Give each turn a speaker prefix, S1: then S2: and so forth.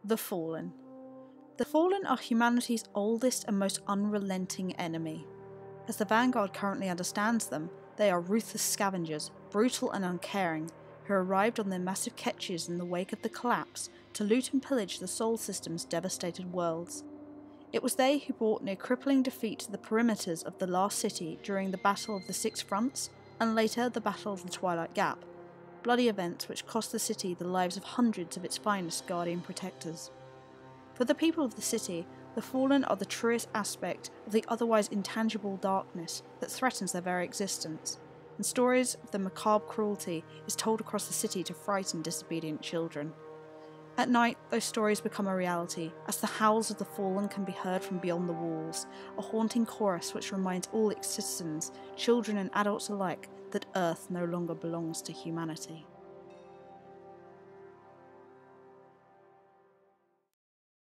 S1: The Fallen. The Fallen are humanity's oldest and most unrelenting enemy. As the Vanguard currently understands them, they are ruthless scavengers, brutal and uncaring, who arrived on their massive ketches in the wake of the collapse to loot and pillage the Sol System's devastated worlds. It was they who brought near crippling defeat to the perimeters of the Last City during the Battle of the Six Fronts, and later the Battle of the Twilight Gap, bloody events which cost the city the lives of hundreds of its finest Guardian protectors. For the people of the city, the Fallen are the truest aspect of the otherwise intangible darkness that threatens their very existence, and stories of their macabre cruelty is told across the city to frighten disobedient children. At night, those stories become a reality, as the howls of the Fallen can be heard from beyond the walls, a haunting chorus which reminds all its citizens, children and adults alike, that Earth no longer belongs to humanity.